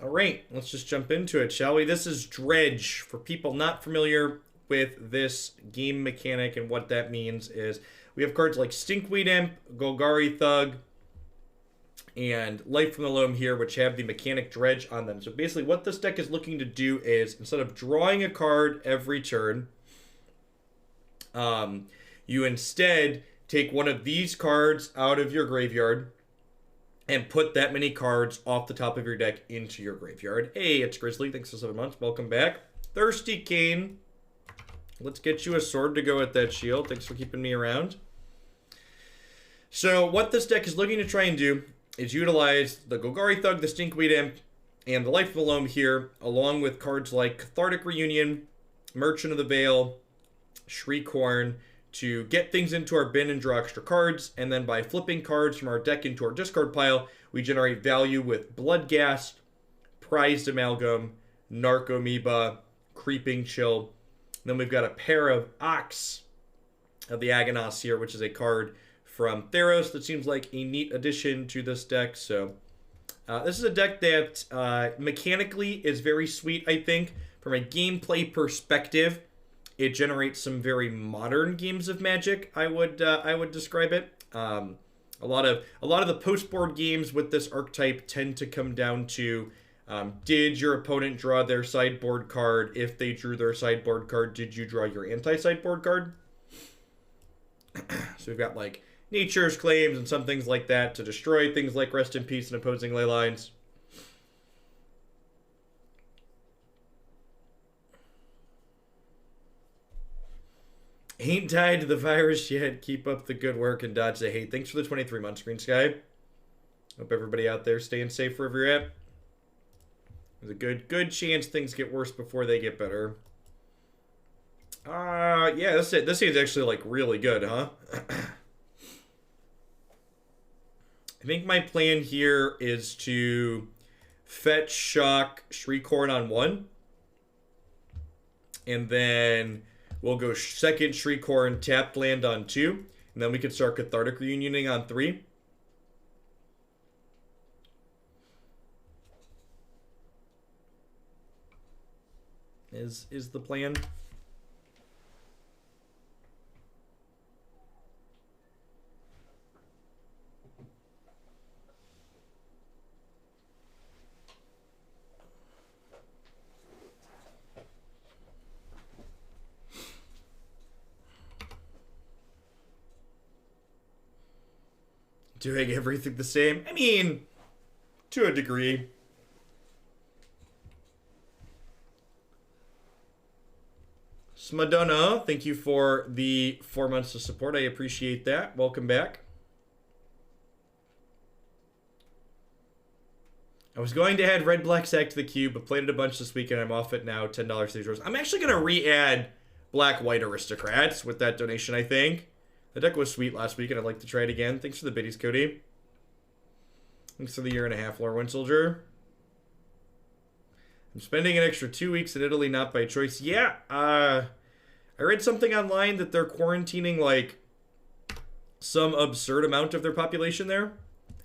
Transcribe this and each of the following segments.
All right, let's just jump into it, shall we? This is Dredge. For people not familiar with this game mechanic and what that means is we have cards like Stinkweed Imp, Golgari Thug, and Life from the Loam here, which have the mechanic Dredge on them. So basically what this deck is looking to do is, instead of drawing a card every turn, you instead take one of these cards out of your graveyard and put that many cards off the top of your deck into your graveyard. Hey, it's Grizzly. Thanks for 7 months. Welcome back. Thirsty Kane. Let's get you a sword to go with that shield. Thanks for keeping me around. So what this deck is looking to try and do is utilize the Golgari Thug, the Stinkweed Imp, and the Life of the Loam here, along with cards like Cathartic Reunion, Merchant of the Veil, Shriekhorn, to get things into our bin and draw extra cards, and then by flipping cards from our deck into our discard pile, we generate value with Bloodghast, Prized Amalgam, Narcomoeba, Creeping Chill. Then we've got a pair of Ox of the Agonas here, which is a card from Theros that seems like a neat addition to this deck. So this is a deck that mechanically is very sweet, I think. From a gameplay perspective, it generates some very modern games of Magic, I would describe it. A lot of the post-board games with this archetype tend to come down to, did your opponent draw their sideboard card? If they drew their sideboard card, did you draw your anti-sideboard card? So we've got like Nature's Claims and some things like that to destroy things like Rest in Peace and opposing Leylines. Ain't died to the virus yet. Keep up the good work and dodge the hate. Thanks for the 23 months, Green Sky. Hope everybody out there staying safe wherever you're at. There's a good chance things get worse before they get better. Yeah, this seems actually like really good, huh? I think my plan here is to fetch, shock, Shriekhorn on 1. And then we'll go second Shriekhorn, tapped land on 2. And then we can start Cathartic Reunioning on 3. Is the plan. Doing everything the same? I mean, to a degree. Smadonna, thank you for the 4 months of support. I appreciate that. Welcome back. I was going to add Red Black Sack to the queue, but played it a bunch this weekend. I'm off it now. $10 euros. I'm actually going to re-add Black White Aristocrats with that donation, I think. The deck was sweet last week, and I'd like to try it again. Thanks for the biddies, Cody. Thanks for the 1.5 years, Lorwyn Soldier. I'm spending an extra 2 weeks in Italy, not by choice. Yeah, I read something online that they're quarantining, like, some absurd amount of their population there.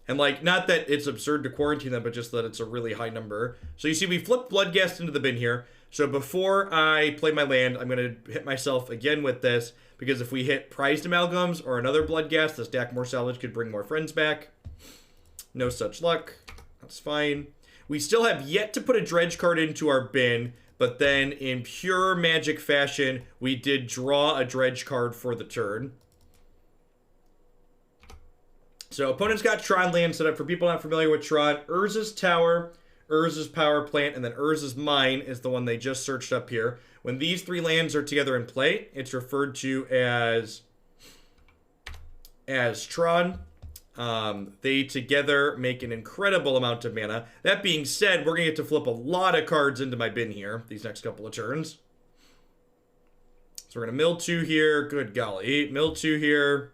And, like, not that it's absurd to quarantine them, but just that it's a really high number. So you see, we flipped Bloodghast into the bin here. So before I play my land, I'm going to hit myself again with this. Because if we hit Prized Amalgams or another Bloodghast, this Dakmor Salvage could bring more friends back. No such luck. That's fine. We still have yet to put a Dredge card into our bin. But then in pure Magic fashion, we did draw a Dredge card for the turn. So opponent's got Tron land set up. For people not familiar with Tron, Urza's Tower, Urza's Power Plant, and then Urza's Mine is the one they just searched up here. When these 3 lands are together in play, it's referred to as Tron. They together make an incredible amount of mana. That being said, we're going to get to flip a lot of cards into my bin here these next couple of turns. So we're going to mill 2 here. Good golly. Mill 2 here.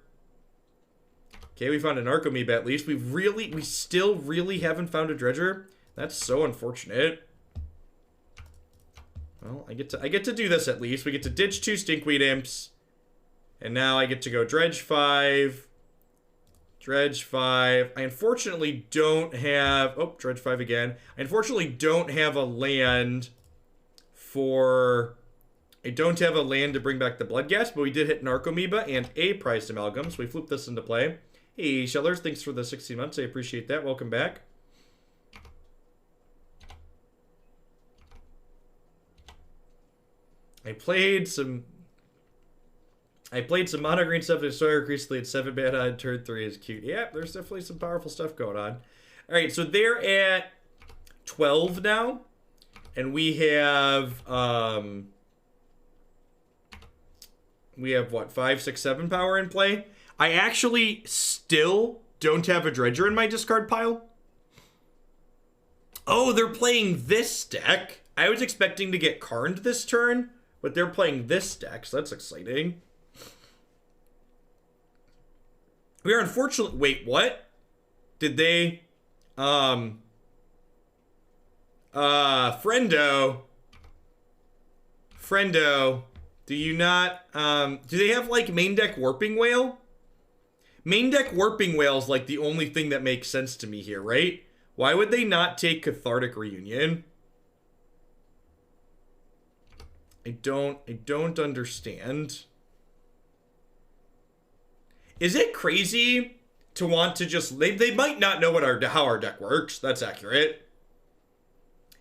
Okay, we found a Narcomoeba at least. We still really haven't found a Dredger. That's so unfortunate. Well, I get to do this at least. We get to ditch 2 Stinkweed Imps. And now I get to go Dredge 5. Dredge 5. I unfortunately don't have... Oh, Dredge 5 again. I unfortunately don't have a land for... I don't have a land to bring back the Bloodghast, but we did hit Narcomoeba and a Prized Amalgam, so we flipped this into play. Hey, Shellers, thanks for the 16 months. I appreciate that. Welcome back. I played some mono green stuff in Sawyer recently at 7 mana on turn 3 is cute. Yeah, there's definitely some powerful stuff going on. Alright, so they're at 12 now. And we have what, 5, 6, 7 power in play? I actually still don't have a Dredger in my discard pile. Oh, they're playing this deck. I was expecting to get Karned this turn, but they're playing this deck, so that's exciting. We are unfortunately... Wait, what? Did they... Friendo, do you not... do they have, like, main deck Warping Whale? Main deck Warping Whale is, like, the only thing that makes sense to me here, right? Why would they not take Cathartic Reunion? I don't understand. Is it crazy to want to just... They might not know what how our deck works. That's accurate.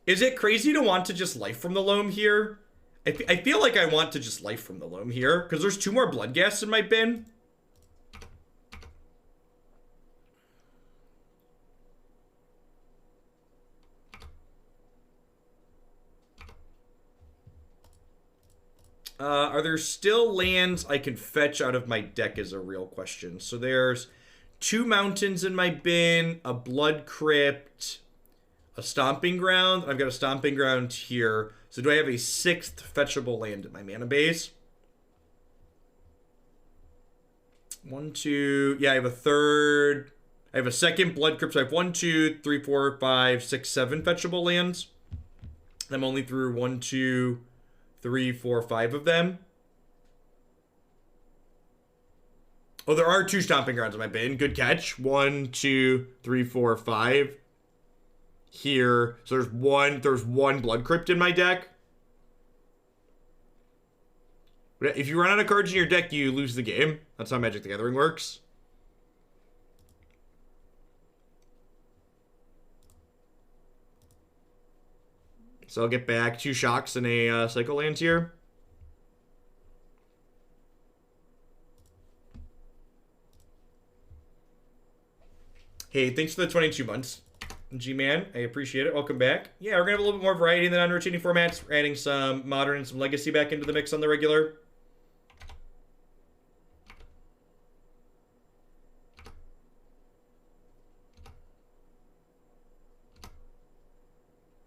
Is it crazy to want to just Life from the Loam here? I feel like I want to just Life from the Loam here, because there's 2 more Bloodghasts in my bin. Are there still lands I can fetch out of my deck is a real question. So there's 2 mountains in my bin, a Blood Crypt, a Stomping Ground. I've got a Stomping Ground here. So do I have a 6th fetchable land in my mana base? 1, 2. Yeah, I have a 3rd. I have a 2nd Blood Crypt. So I have 1, 2, 3, 4, 5, 6, 7 fetchable lands. I'm only through 1, 2, 3, 4, 5 of them. Oh, there are 2 Stomping Grounds in my bin. Good catch. 1, 2, 3, 4, 5. Here. So there's one Blood Crypt in my deck. If you run out of cards in your deck, you lose the game. That's how Magic the Gathering works. So I'll get back 2 Shocks and a Cycle Lands here. Hey, thanks for the 22 months, G-Man. I appreciate it. Welcome back. Yeah, we're going to have a little bit more variety in the non-rotating formats. We're adding some Modern and some Legacy back into the mix on the regular.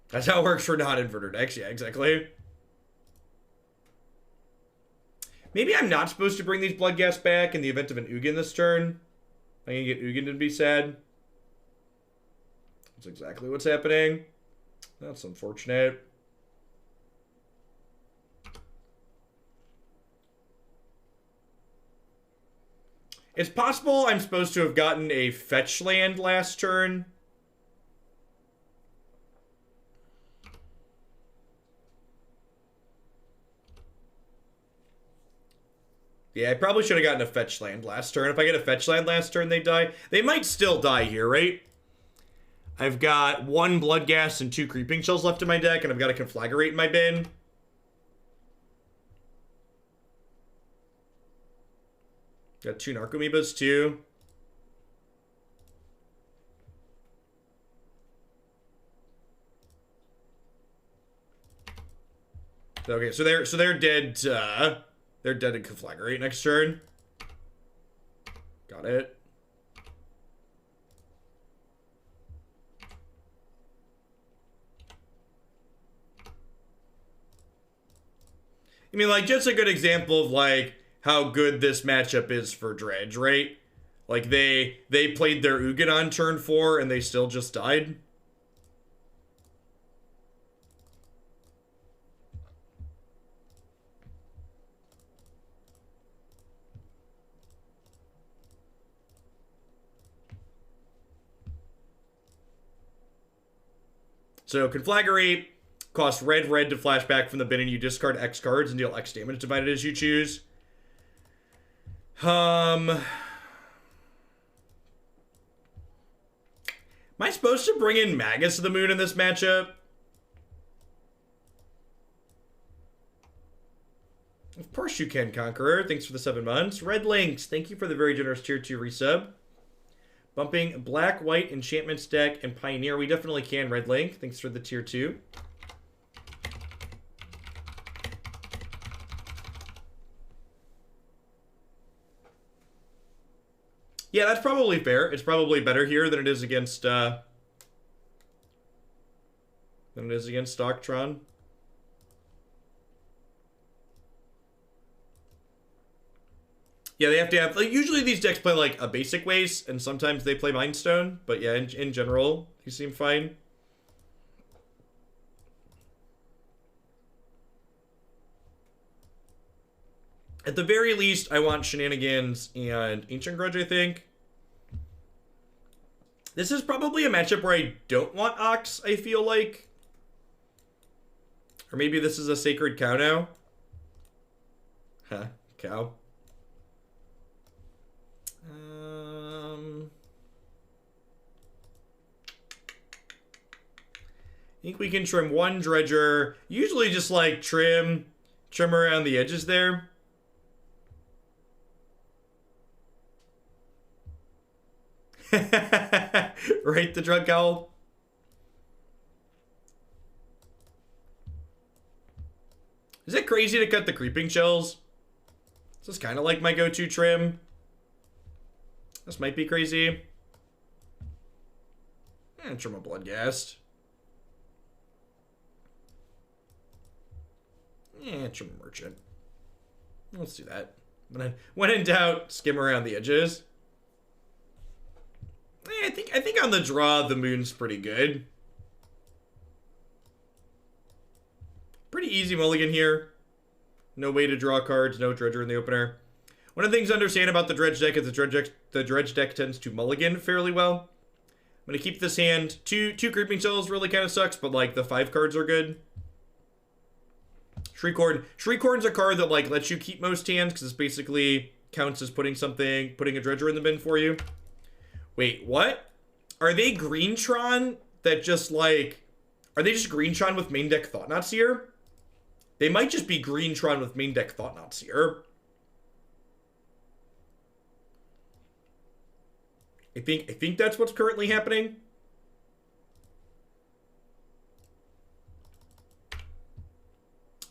That's how it works for non-inverter decks. Yeah, exactly. Maybe I'm not supposed to bring these Bloodghast back in the event of an Ugin this turn. I can get Ugin to be sad. That's exactly what's happening. That's unfortunate. It's possible I'm supposed to have gotten a fetch land last turn. Yeah, I probably should have gotten a fetch land last turn. If I get a fetch land last turn, they die. They might still die here, right? I've got 1 Bloodghast and 2 Creeping Shells left in my deck, and I've got a Conflagrate in my bin. Got 2 Narcomoebas, too. Okay, so they're dead. They're dead in Conflagrate next turn. Got it. I mean, like, just a good example of, like, how good this matchup is for Dredge, right? Like, they played their Ugin on turn 4, and they still just died. So Conflagrate costs red to flash back from the bin, and you discard X cards and deal X damage divided as you choose. Am I supposed to bring in Magus to the moon in this matchup? Of course you can, Conqueror. Thanks for the 7 months. Red Links, thank you for the very generous tier 2 resub. Bumping black, white, enchantments deck, and Pioneer. We definitely can, Red Link. Thanks for the tier 2. Yeah, that's probably fair. It's probably better here than it is against Doctron. Yeah, they have to have, like, usually these decks play like a basic waste, and sometimes they play Mind Stone. But yeah, in general, these seem fine. At the very least, I want Shenanigans and Ancient Grudge, I think. This is probably a matchup where I don't want Ox, I feel like. Or maybe this is a Sacred Cow now. Huh, cow. I think we can trim one Dredger. Usually just like trim around the edges there. Right, the drug owl. Is it crazy to cut the creeping shells? This is kind of like my go-to trim. This might be crazy. Trim a Bloodghast. Trim a Merchant. Let's do that. When in doubt, skim around the edges. I think on the draw, the moon's pretty good. Pretty easy mulligan here. No way to draw cards, no Dredger in the opener. One of the things to understand about the Dredge deck is the Dredge deck tends to mulligan fairly well. I'm going to keep this hand. Two Creeping Shells really kind of sucks, but like the 5 cards are good. Shriekhorn. Shriekhorn's a card that like lets you keep most hands because it basically counts as putting a Dredger in the bin for you. Wait, what? Are they Greentron that just like... Are they just Greentron with main deck Thought-Knot Seer? They might just be Greentron with main deck Thought-Knot Seer. I think that's what's currently happening.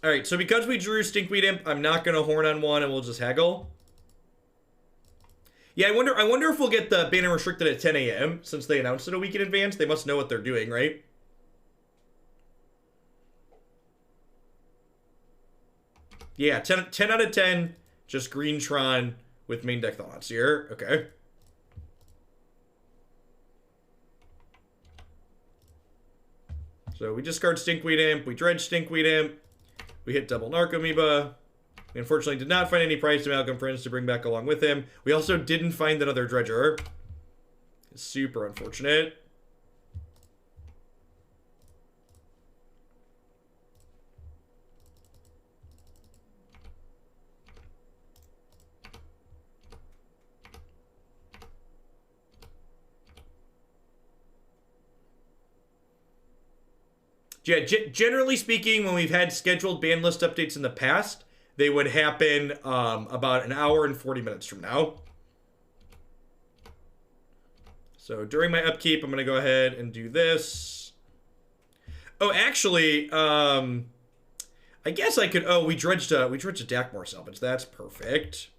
Alright, so because we drew Stinkweed Imp, I'm not going to horn on one and we'll just haggle. Yeah, I wonder if we'll get the ban unrestricted at 10 a.m. since they announced it a week in advance. They must know what they're doing, right? Yeah, 10 out of 10, just Greentron with main deck Thoughts here. Okay. So we discard Stinkweed Imp, we dredge Stinkweed Imp, we hit double Narcomoeba. We unfortunately did not find any Prized Amalgam friends to bring back along with him. We also didn't find another Dredger. It's super unfortunate. Yeah, generally speaking, when we've had scheduled ban list updates in the past, they would happen about an hour and 40 minutes from now. So during my upkeep, I'm going to go ahead and do this. Oh, actually, I guess I could... Oh, we dredged a Dakmor Salvage. That's perfect.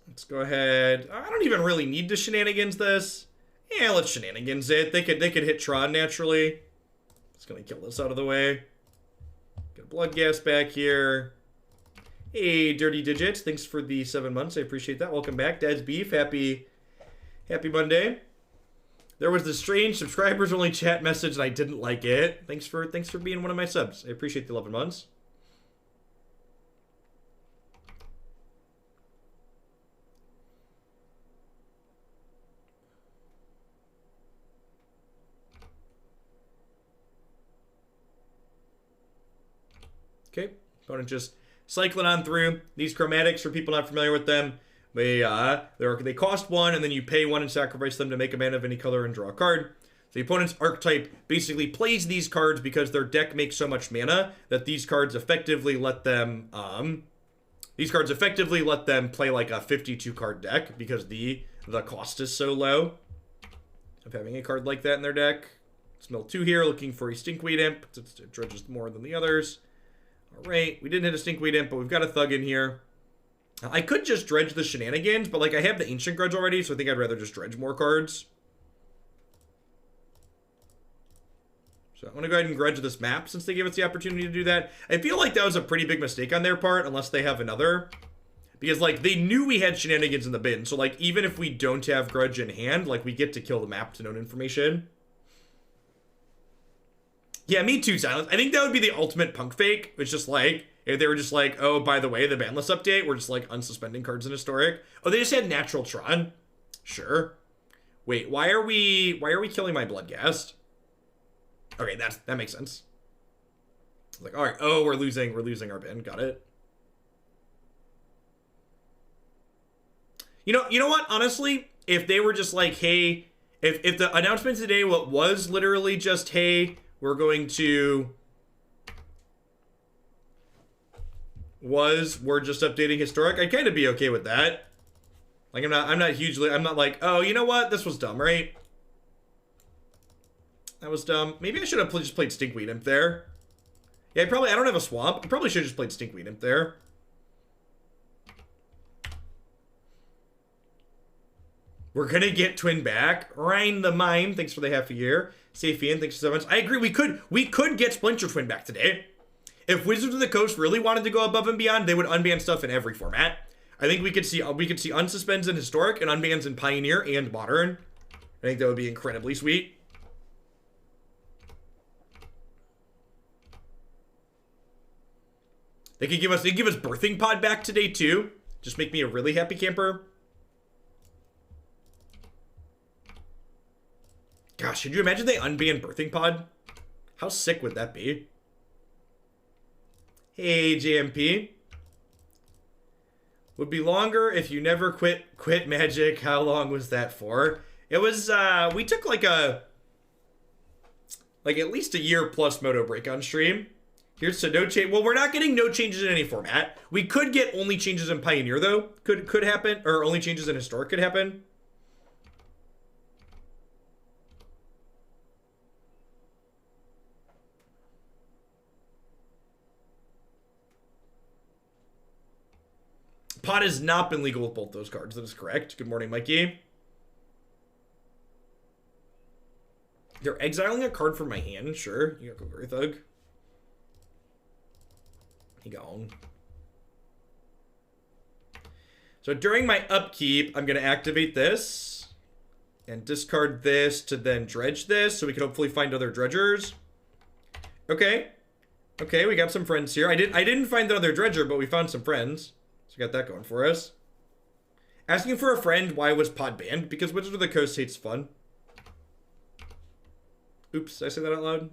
Let's go ahead. I don't even really need to Shenanigans this. Yeah, let's Shenanigans it. They could hit Tron naturally. Just gonna kill this out of the way. Get a Bloodghast back here. Hey, Dirty Digits. Thanks for the 7 months. I appreciate that. Welcome back. Dad's Beef. Happy Monday. There was this strange subscribers only chat message and I didn't like it. Thanks for being one of my subs. I appreciate the 11 months. Okay, opponent just cycling on through. These chromatics, for people not familiar with them, they cost 1, and then you pay 1 and sacrifice them to make a mana of any color and draw a card. So the opponent's archetype basically plays these cards because their deck makes so much mana that these cards effectively let them play like a 52 card deck because the cost is so low of having a card like that in their deck. Let's mill 2 here, looking for a Stinkweed Imp. It dredges more than the others. All right, we didn't hit a Stinkweed Imp, but we've got a Thug in here. I could just dredge the Shenanigans, but like I have the Ancient Grudge already, so I think I'd rather just dredge more cards. So I'm going to go ahead and grudge this map since they gave us the opportunity to do that. I feel like that was a pretty big mistake on their part, unless they have another. Because, like, they knew we had Shenanigans in the bin. So, like, even if we don't have Grudge in hand, like, we get to kill the map to known information. Yeah, me too, Silence. I think that would be the ultimate punk fake. It's just like, if they were just like, oh, by the way, the ban list update, we're just, like, unsuspending cards in Historic. Oh, they just had Natural Tron. Sure. Wait, why are we killing my Bloodghast? Okay, that makes sense. Like, all right, oh, we're losing our bin. Got it. You know what? Honestly, if they were just like, hey, if the announcement today was literally just, hey, we're just updating Historic, I'd kind of be okay with that. Like, I'm not like, oh, you know what? This was dumb, right? That was dumb. Maybe I should have just played Stinkweed Imp there. Yeah, I don't have a swamp. I probably should have just played Stinkweed Imp there. We're gonna get Twin back. Rhine the Mime, thanks for the half a year. Saphian, thanks for 7 months. I agree, we could get Splinter Twin back today. If Wizards of the Coast really wanted to go above and beyond, they would unban stuff in every format. I think we could see unsuspends in Historic and unbans in Pioneer and Modern. I think that would be incredibly sweet. They could give us Birthing Pod back today too. Just make me a really happy camper. Gosh, could you imagine they unban Birthing Pod? How sick would that be? Hey, JMP. Would be longer if you never quit Magic. How long was that for? It was, we took like at least a year plus Moto break on stream. Here's to no change. Well, we're not getting no changes in any format. We could get only changes in Pioneer, though. Could happen. Or only changes in Historic could happen. Pod has not been legal with both those cards. That is correct. Good morning, Mikey. They're exiling a card from my hand. Sure. You got Golgari Thug. He gone. So during my upkeep, I'm going to activate this and discard this to then dredge this so we can hopefully find other dredgers. Okay. Okay, we got some friends here. I didn't find the other dredger, but we found some friends. So we got that going for us. Asking for a friend, why was Pod banned? Because Wizards of the Coast hates fun. Oops, did I say that out loud?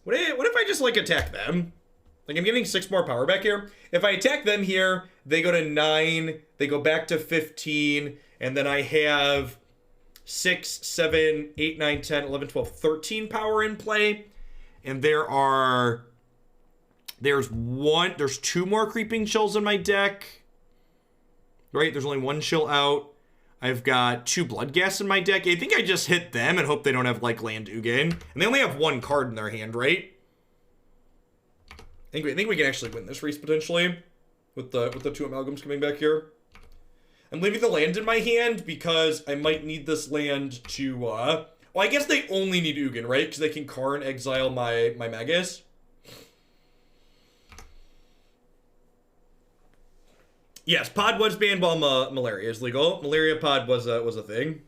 What if I just, like, attack them? Like, I'm getting 6 more power back here. If I attack them here, they go to 9, they go back to 15, and then I have 6, 7, 8, 9, 10, 11, 12, 13 power in play. And there's 2 more Creeping Chills in my deck. Right, there's only 1 chill out. I've got 2 Bloodghast in my deck. I think I just hit them and hope they don't have, like, Land Ugin. And they only have 1 card in their hand, right? I think we can actually win this race, potentially. With the 2 Amalgams coming back here. I'm leaving the land in my hand because I might need this land to, well, I guess they only need Ugin, right? Because they can Karn exile my Magus. Yes, Pod was banned while Malaria is legal. Malaria Pod was a thing.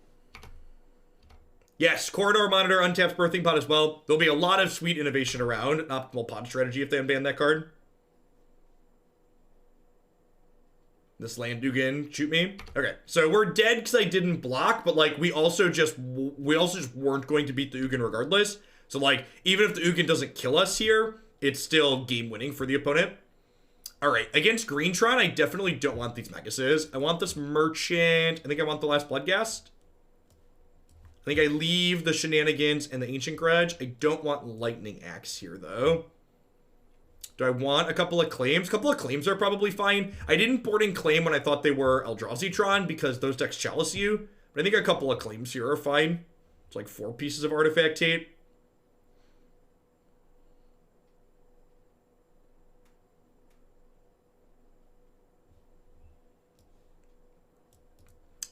Yes, Corridor Monitor untaps Birthing Pod as well. There'll be a lot of sweet innovation around an optimal Pod strategy if they unban that card. This land Dugan, shoot me. Okay, so we're dead because I didn't block, but like we also just weren't going to beat the Ugin regardless. So, like, even if the Ugin doesn't kill us here, it's still game-winning for the opponent. Alright, against Greentron, I definitely don't want these Maguses. I want this Merchant. I think I want the last Bloodghast. I think I leave the Shenanigans and the Ancient Grudge. I don't want Lightning Axe here, though. Do I want a couple of Claims? A couple of Claims are probably fine. I didn't board in Claim when I thought they were Eldrazi-tron because those decks chalice you. But I think a couple of Claims here are fine. It's like 4 pieces of Artifact Hate.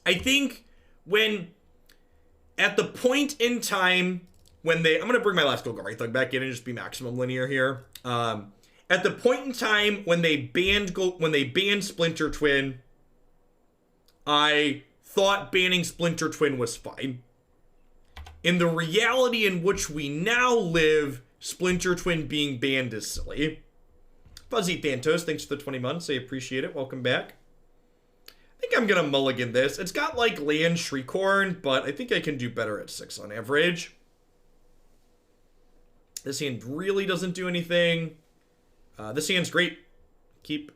I think when, at the point in time when they, I'm going to bring my last Golgari Thug back in and just be maximum linear here. At the point in time when they banned Splinter Twin, I thought banning Splinter Twin was fine. In the reality in which we now live, Splinter Twin being banned is silly. Fuzzy Thantos, thanks for the 20 months. I appreciate it. Welcome back. I think I'm going to mulligan this. It's got, like, land Shriekhorn, but I think I can do better at 6 on average. This hand really doesn't do anything. This hand's great. Keep.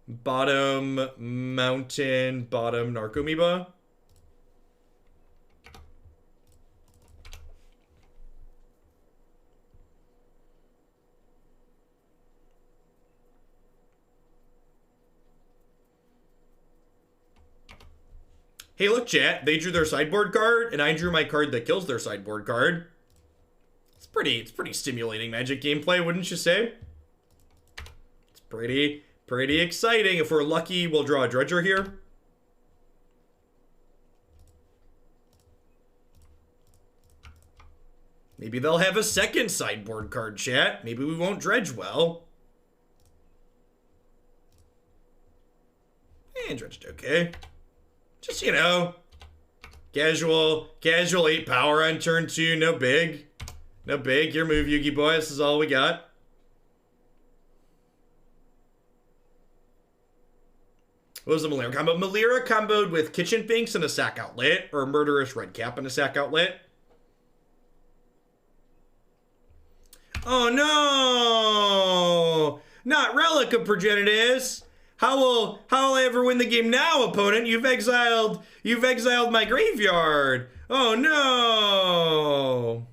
Bottom Mountain, bottom Narcomoeba. Hey, look, chat. They drew their sideboard card, and I drew my card that kills their sideboard card. It's pretty stimulating Magic gameplay, wouldn't you say? It's pretty exciting. If we're lucky, we'll draw a Dredger here. Maybe they'll have a second sideboard card, chat. Maybe we won't dredge well. And dredged okay. Just, you know, casual 8 power on turn 2, no big. No big. Your move, Yugi boy. This is all we got. What was the Melira combo? Melira comboed with Kitchen Finks and a Sack Outlet, or Murderous Redcap and a Sack Outlet. Oh no! Not Relic of Progenitus! How will I ever win the game now, opponent? You've exiled my graveyard. Oh no!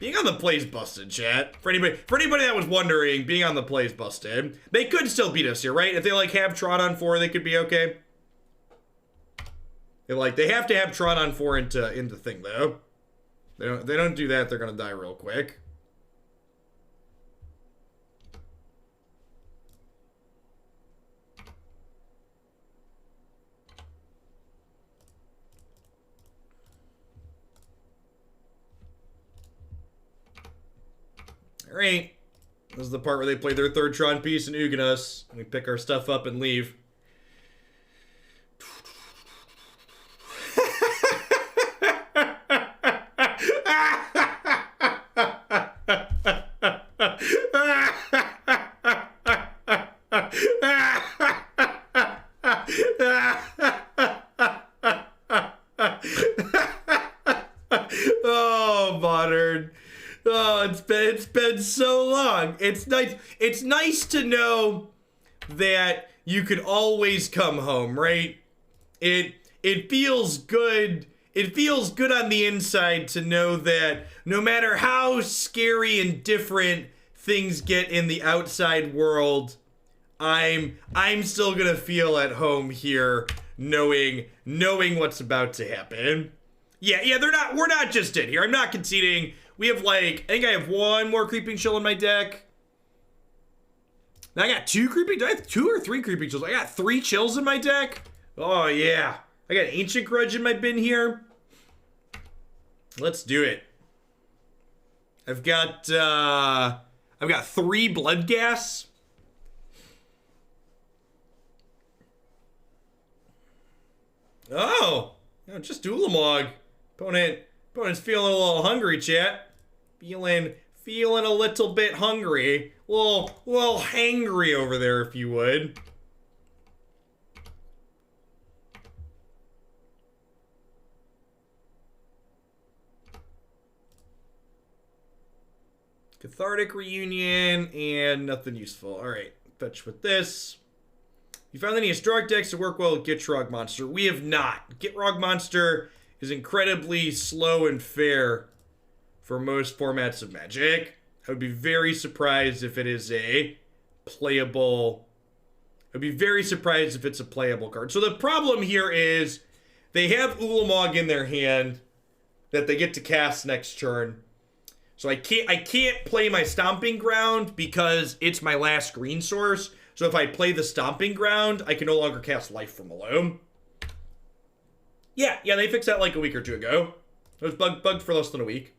Being on the play's busted, chat. For anybody that was wondering, being on the play's busted. They could still beat us here, right? If they like have Tron on 4, they could be okay. They have to have Tron on 4 into thing though. They don't do that, they're gonna die real quick. Alright. This is the part where they play their third Tron piece and Ugin us. We pick our stuff up and leave. Oh, modern. Oh, it's been so long. It's nice to know that you could always come home, right? It feels good. It feels good on the inside to know that no matter how scary and different things get in the outside world, I'm still gonna feel at home here, knowing what's about to happen. Yeah, we're not just in here. I'm not conceding. We have I think I have 1 more Creeping Chill in my deck. Now I got 2 Creeping, do I have 2 or 3 Creeping Chills? I got 3 Chills in my deck. Oh yeah. I got Ancient Grudge in my bin here. Let's do it. I've got 3 Bloodghast. Oh, just Ulamog. Opponent's feeling a little hungry, chat. Feeling a little bit hungry. A little hangry over there, if you would. Cathartic Reunion, and nothing useful. Alright, fetch with this. You found any historic decks that work well with Gitrog Monster? We have not. Gitrog Monster is incredibly slow and fair for most formats of Magic. I would be very surprised if it is a playable... I'd be very surprised if it's a playable card. So the problem here is they have Ulamog in their hand that they get to cast next turn. So I can't play my Stomping Ground because it's my last green source. So if I play the Stomping Ground, I can no longer cast Life from the Loam. Yeah, they fixed that like a week or two ago. It was bugged for less than a week.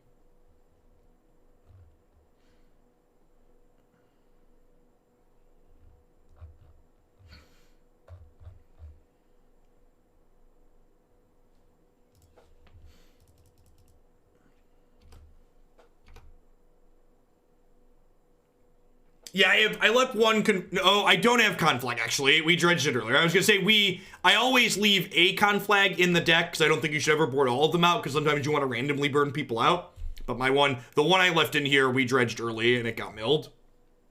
Yeah, I left one. I don't have Conflag, actually. We dredged it earlier. I was going to say, I always leave a Conflag in the deck because I don't think you should ever board all of them out because sometimes you want to randomly burn people out. But the one I left in here, we dredged early and it got milled.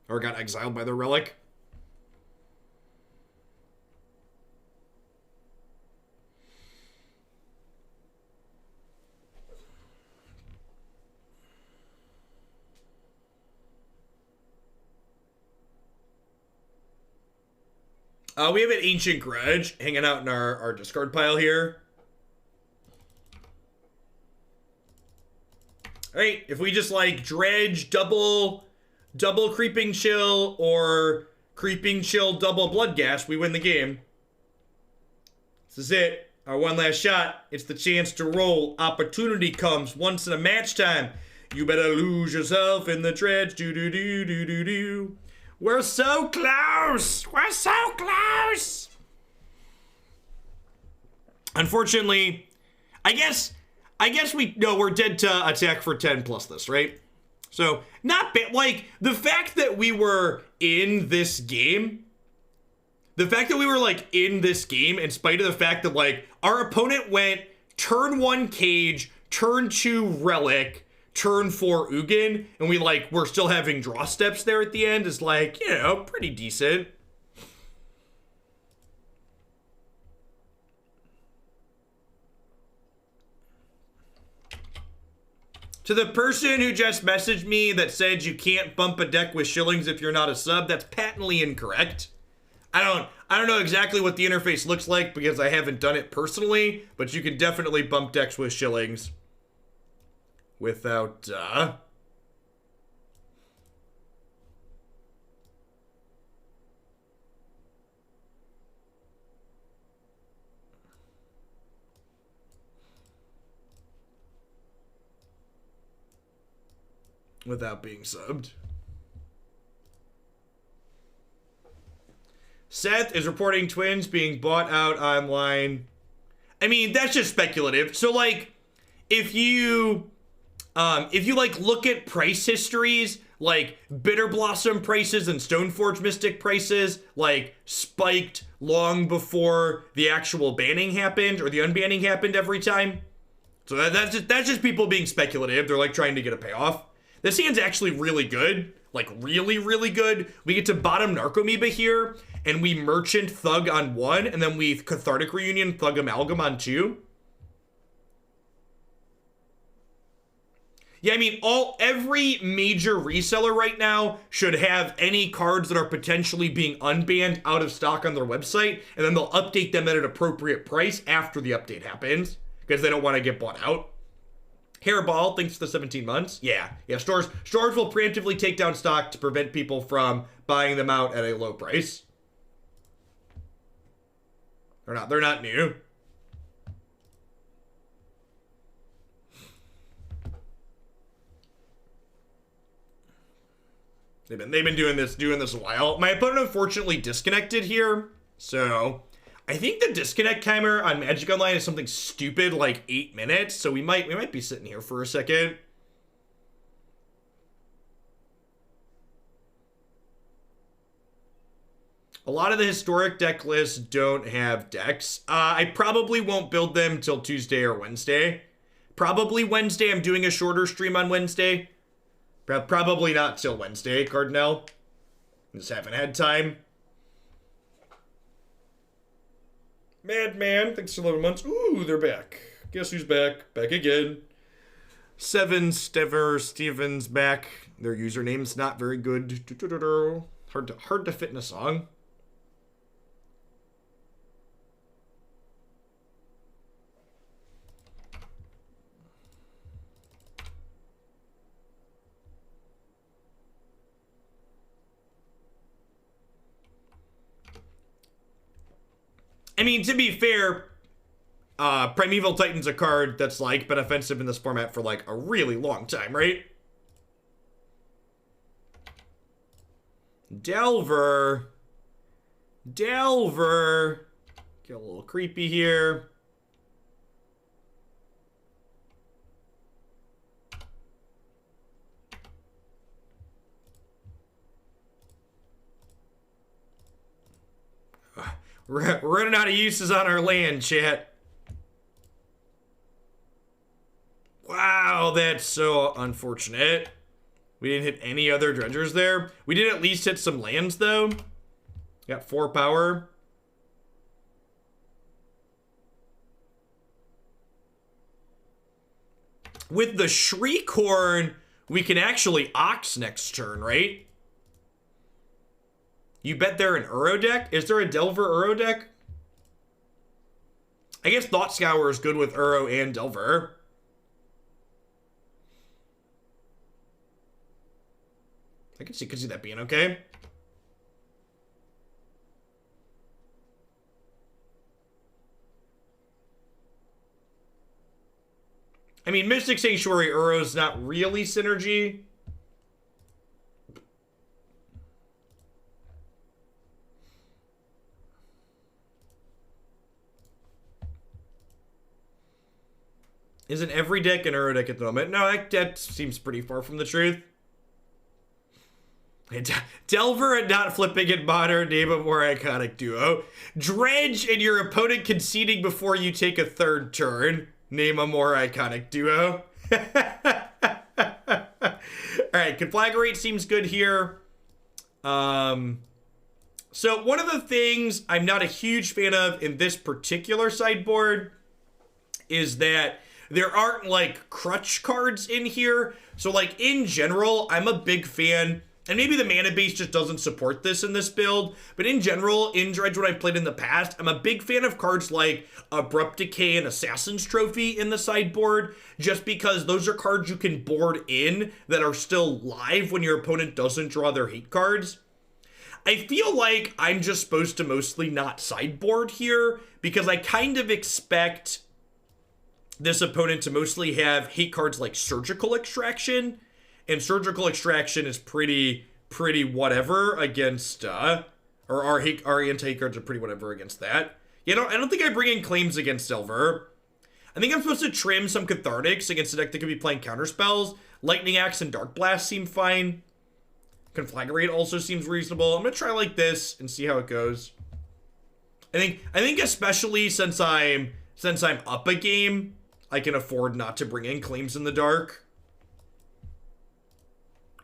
Or got exiled by the relic. We have an Ancient Grudge hanging out in our discard pile here. Alright, if we just like Dredge, double Creeping Chill, or Creeping Chill, double Bloodghast, we win the game. This is it. Our one last shot. It's the chance to roll. Opportunity comes once in a match time. You better lose yourself in the Dredge. Do-do-do-do-do-do. We're so close! We're so close! Unfortunately, I guess we're dead to attack for 10 plus this, right? So, not bad. Like, the fact that we were in this game, in spite of the fact that, like, our opponent went turn 1 Cage, turn 2 Relic, turn 4 Ugin, and we're still having draw steps there at the end is like, pretty decent. To the person who just messaged me that said you can't bump a deck with shillings if you're not a sub, that's patently incorrect. I don't know exactly what the interface looks like because I haven't done it personally, but you can definitely bump decks with shillings. Without, without being subbed. Seth is reporting Twins being bought out online. I mean, that's just speculative. So, like, if you look at price histories, like Bitter Blossom prices and Stoneforge Mystic prices, like spiked long before the actual banning happened or the unbanning happened every time. So that's just people being speculative. They're like trying to get a payoff. This hand's actually really good, like really, really good. We get to bottom Narcomoeba here, and we Merchant Thug on 1, and then we Cathartic Reunion Thug Amalgam on 2. Yeah, I mean, every major reseller right now should have any cards that are potentially being unbanned out of stock on their website, and then they'll update them at an appropriate price after the update happens, because they don't want to get bought out. Hairball, thanks for the 17 months. Yeah, stores will preemptively take down stock to prevent people from buying them out at a low price. They're not new. They've been doing this a while. My opponent unfortunately disconnected here, so I think the disconnect timer on Magic Online is something stupid like 8 minutes. So we might be sitting here for a second. A lot of the historic deck lists don't have decks. I probably won't build them till Tuesday or Wednesday. Probably Wednesday. I'm doing a shorter stream on Wednesday. Probably not till Wednesday, Cardinal. Just haven't had time. Madman, thanks for 11 months. Ooh, they're back. Guess who's back? Back again. Seven Stevens back. Their username's not very good. Hard to fit in a song. I mean, to be fair, Primeval Titan's a card that's, like, been offensive in this format for, like, a really long time, right? Delver. Get a little creepy here. We're running out of uses on our land, chat. Wow, that's so unfortunate. We didn't hit any other dredgers there. We did at least hit some lands, though. Got 4 power. With the Shriekhorn, we can actually Ox next turn, right? You bet they're an Uro deck? Is there a Delver Uro deck? I guess Thought Scour is good with Uro and Delver. I could see that being okay. I mean, Mystic Sanctuary Uro's not really synergy. Isn't every deck an Uro deck at the moment? No, that seems pretty far from the truth. Delver and not flipping in modern, name a more iconic duo. Dredge and your opponent conceding before you take a third turn, name a more iconic duo. Alright, Conflagrate seems good here. So one of the things I'm not a huge fan of in this particular sideboard is that there aren't, like, crutch cards in here. So, like, in general, I'm a big fan, and maybe the mana base just doesn't support this in this build, but in general, in Dredge, what I've played in the past, I'm a big fan of cards like Abrupt Decay and Assassin's Trophy in the sideboard, just because those are cards you can board in that are still live when your opponent doesn't draw their hate cards. I feel like I'm just supposed to mostly not sideboard here, because I kind of expect this opponent to mostly have hate cards like Surgical Extraction, and Surgical Extraction is pretty whatever against, or our anti-hate cards are pretty whatever against that. You know, I don't think I bring in claims against Delver. I think I'm supposed to trim some Cathartics against a deck that could be playing counterspells. Lightning Axe and Darkblast seem fine. Conflagrate also seems reasonable. I'm gonna try like this and see how it goes. I think especially since I'm up a game, I can afford not to bring in claims in the dark.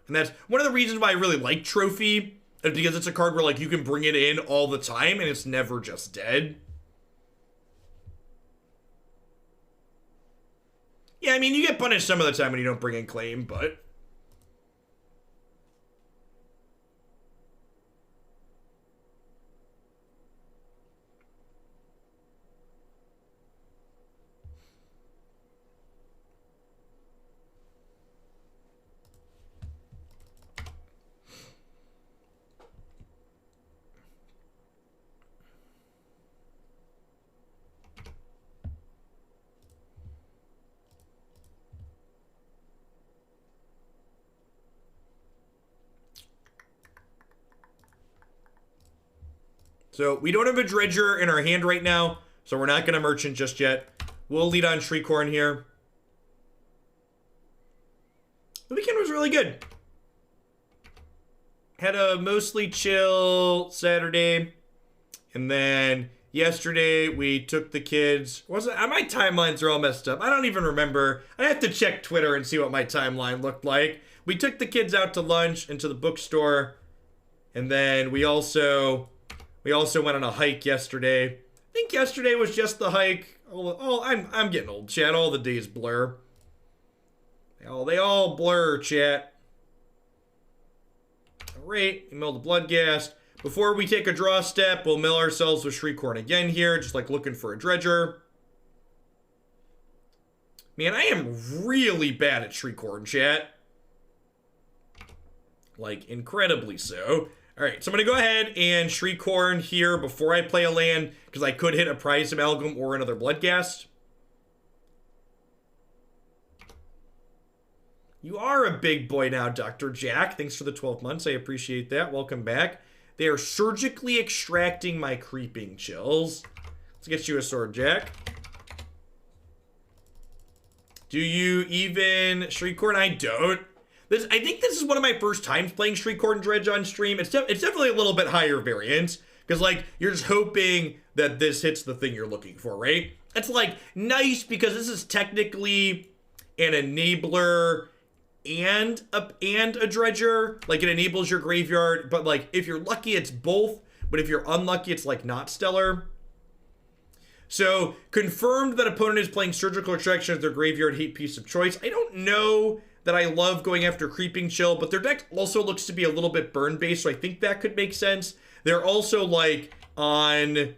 And that's one of the reasons why I really like Trophy, is because it's a card where, like, you can bring it in all the time and it's never just dead. Yeah, I mean, you get punished some of the time when you don't bring in claim, but so we don't have a Dredger in our hand right now, so we're not going to Merchant just yet. We'll lead on Shriekhorn here. The weekend was really good. Had a mostly chill Saturday. And then yesterday we took the kids. My timelines are all messed up. I don't even remember. I have to check Twitter and see what my timeline looked like. we took the kids out to lunch and to the bookstore, and then we also went on a hike yesterday. I think yesterday was just the hike. Oh, I'm getting old, chat. All the days blur. They all blur, chat. All right, we mill the Bloodghast. Before we take a draw step, we'll mill ourselves with Shriekhorn again here, just like looking for a Dredger. Man, I am really bad at Shriekhorn, chat. Like, incredibly so. Alright, so I'm going to go ahead and Shriekhorn here before I play a land, because I could hit a Prized Amalgam or another Bloodghast. You are a big boy now, Dr. Jack. Thanks for the 12 months. I appreciate that. Welcome back. They are surgically extracting my Creeping Chills. Let's get you a sword, Jack. Do you even Shriekhorn? I don't. I think this is one of my first times playing Shriekhorn Dredge on stream. It's definitely a little bit higher variance. Because, like, you're just hoping that this hits the thing you're looking for, right? It's, like, nice because this is technically an enabler and a dredger. Like, it enables your graveyard, but like if you're lucky it's both, but if you're unlucky it's like not stellar. So confirmed that opponent is playing surgical extraction as their graveyard hate piece of choice. I don't know that I love going after Creeping Chill, but their deck also looks to be a little bit burn based, so I think that could make sense. They're also like on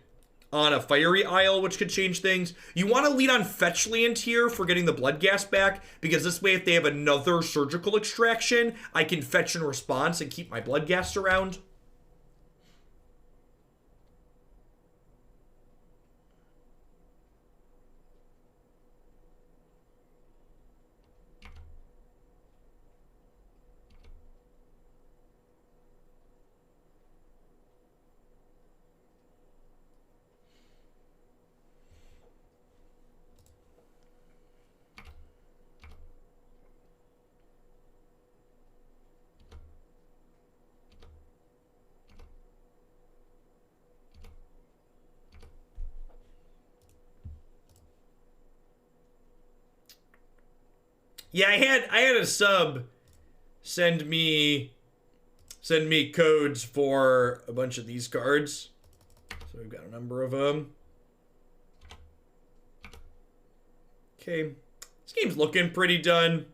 a Fiery Isle, which could change things. You want to lead on Fetch Land here for getting the Bloodghast back, because this way if they have another surgical extraction, I can fetch in response and keep my Bloodghast around. Yeah, I had a sub send me codes for a bunch of these cards. So we've got a number of them. Okay. This game's looking pretty done.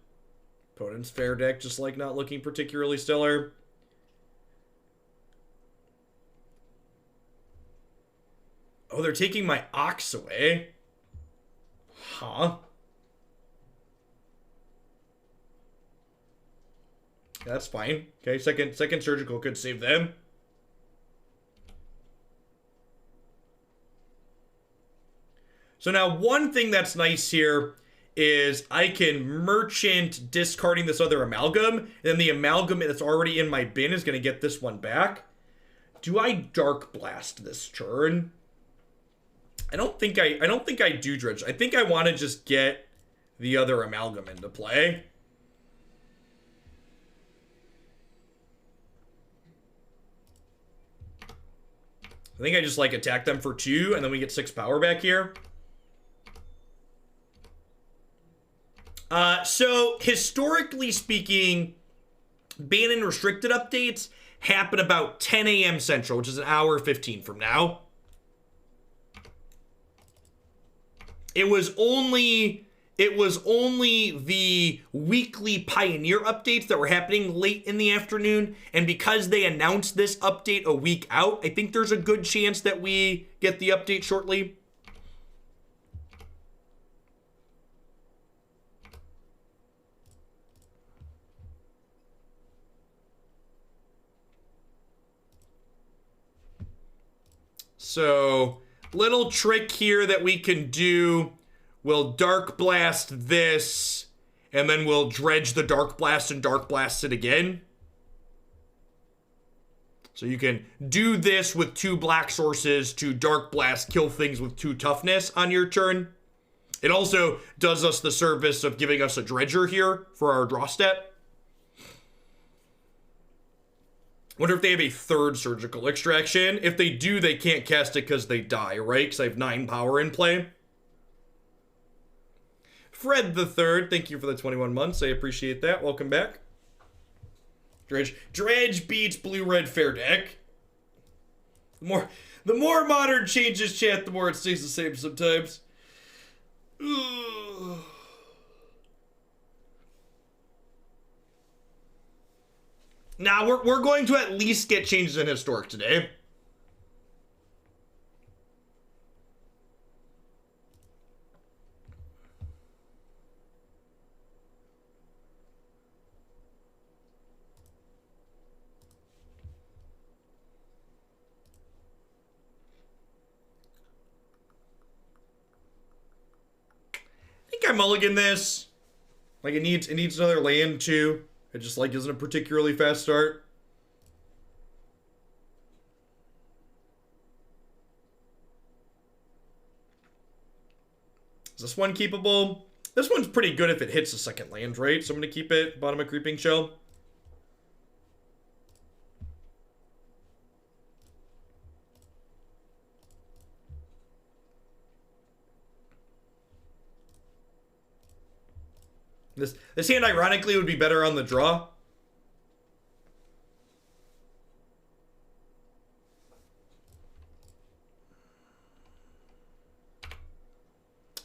Opponent's fair deck just like not looking particularly stellar. Oh, they're taking my Ox away. Huh? That's fine. Okay, second surgical could save them. So now one thing that's nice here is I can merchant discarding this other amalgam, and then the amalgam that's already in my bin is going to get this one back. Do I Darkblast this turn? I don't think I do, Dredge. I think I want to just get the other amalgam into play. I think I just like attack them for 2 and then we get 6 power back here. So historically speaking, ban and restricted updates happen about 10 a.m. Central, which is an hour 15 from now. It was only the weekly Pioneer updates that were happening late in the afternoon, and because they announced this update a week out, I think there's a good chance that we get the update shortly. So, little trick here that we can do. We'll Darkblast this, and then we'll Dredge the Darkblast and Darkblast it again. So you can do this with 2 black sources to Darkblast, kill things with 2 toughness on your turn. It also does us the service of giving us a Dredger here for our draw step. Wonder if they have a 3rd surgical extraction. If they do, they can't cast it because they die, right? Because I have 9 power in play. Fred the Third, thank you for the 21 months. I appreciate that. Welcome back. Dredge beats blue-red fair deck. The more modern changes, chat, the more it stays the same sometimes. Ugh. Now, we're going to at least get changes in Historic today. I think I mulligan this. Like, it needs another land, too. It just, like, isn't a particularly fast start. Is this one keepable? This one's pretty good if it hits the second land, right? So I'm going to keep it. Bottom of Creeping Shell. This hand, ironically, would be better on the draw.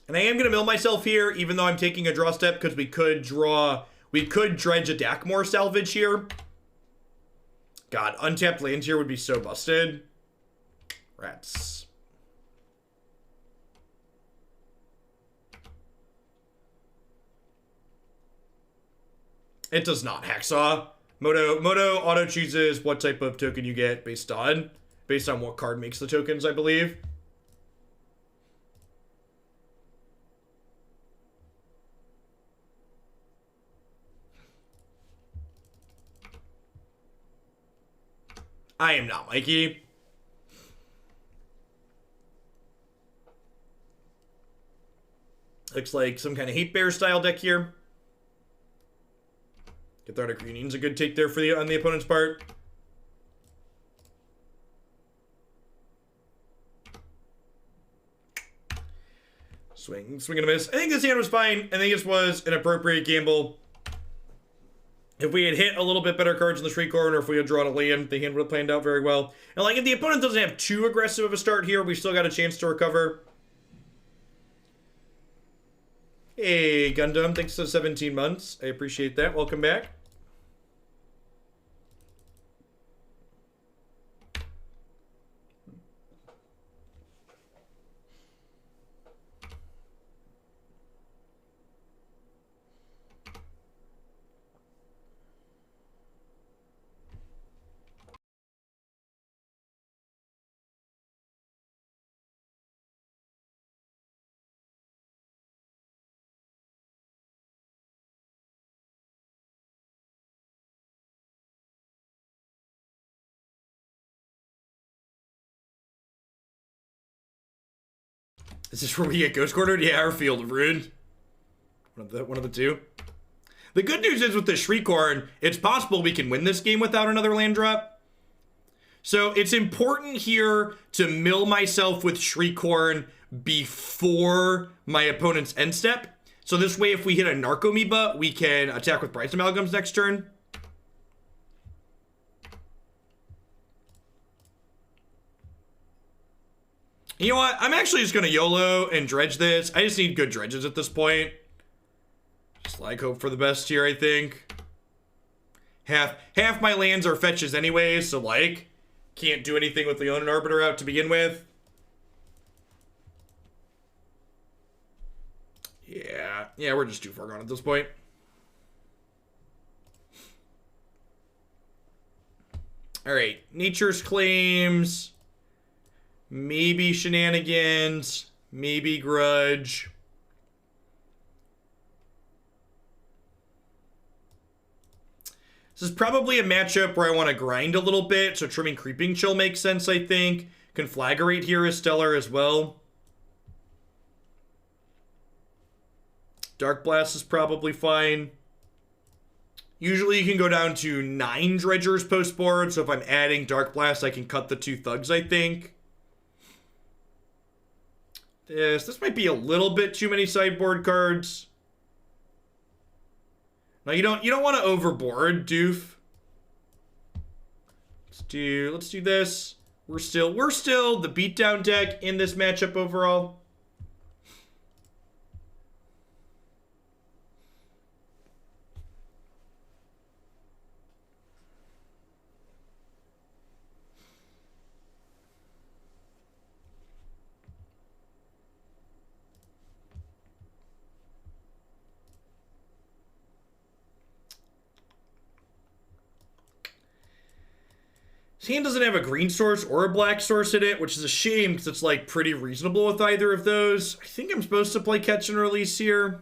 And I am going to mill myself here, even though I'm taking a draw step, because we could dredge a Dakmor Salvage here. God, untapped land here would be so busted. Rats. It does not hacksaw. Moto auto chooses what type of token you get based on what card makes the tokens, I believe. I am not Mikey. Looks like some kind of hate bear style deck here. Cathartic Reunion's a good take there on the opponent's part. Swing and a miss. I think this hand was fine. I think this was an appropriate gamble. If we had hit a little bit better cards in the Shriekhorn, or if we had drawn a land, the hand would have planned out very well. And like, if the opponent doesn't have too aggressive of a start here, we still got a chance to recover. Hey, Gundam, thanks for 17 months. I appreciate that. Welcome back. Is this where we get Ghost Quartered? Yeah, or Field of Ruin. One of the two. The good news is with the Shriekhorn, it's possible we can win this game without another land drop. So it's important here to mill myself with Shriekhorn before my opponent's end step. So this way, if we hit a Narcomoeba, we can attack with Prized Amalgams next turn. You know what? I'm actually just going to YOLO and dredge this. I just need good dredges at this point. Just like hope for the best here, I think. Half my lands are fetches anyways, so like can't do anything with Leonin Arbiter out to begin with. Yeah, we're just too far gone at this point. All right, Nature's Claims. Maybe Shenanigans, maybe Grudge. This is probably a matchup where I want to grind a little bit, so trimming Creeping Chill makes sense, I think. Conflagrate here is stellar as well. Darkblast is probably fine. Usually you can go down to 9 Dredgers post-board, so if I'm adding Darkblast, I can cut the 2 Thugs, I think. This might be a little bit too many sideboard cards. Now you don't want to overboard, doof. Let's do this. We're still the beatdown deck in this matchup overall. His hand doesn't have a green source or a black source in it, which is a shame because it's like pretty reasonable with either of those. I think I'm supposed to play catch and release here.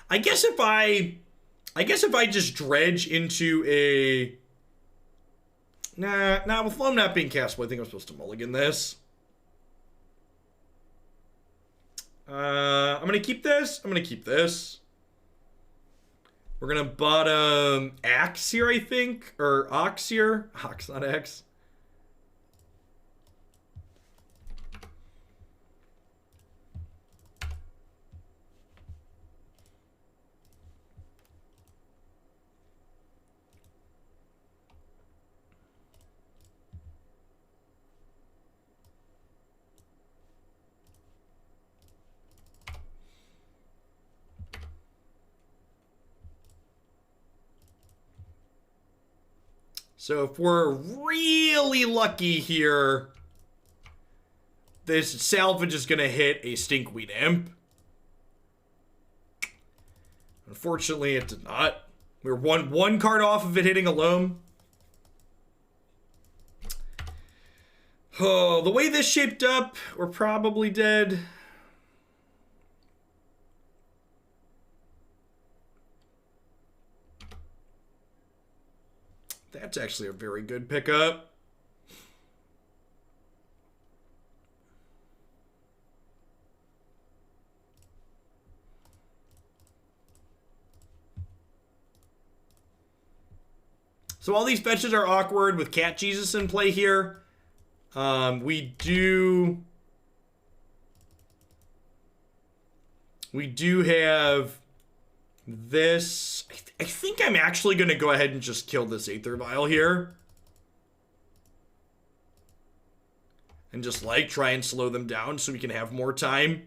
I guess if I just dredge into a... Nah, with Loam not being castable, I think I'm supposed to mulligan this. I'm gonna keep this. We're gonna bottom Axe here, I think. Or Ox here. Ox, not Axe. So if we're really lucky here, this salvage is going to hit a Stinkweed Imp. Unfortunately, it did not. We were one card off of it hitting a Loam. Oh, the way this shaped up, we're probably dead. That's actually a very good pickup. So all these fetches are awkward with Cat Jesus in play here. We do have this. I think I'm actually going to go ahead and just kill this Aether Vial here. And just like try and slow them down so we can have more time.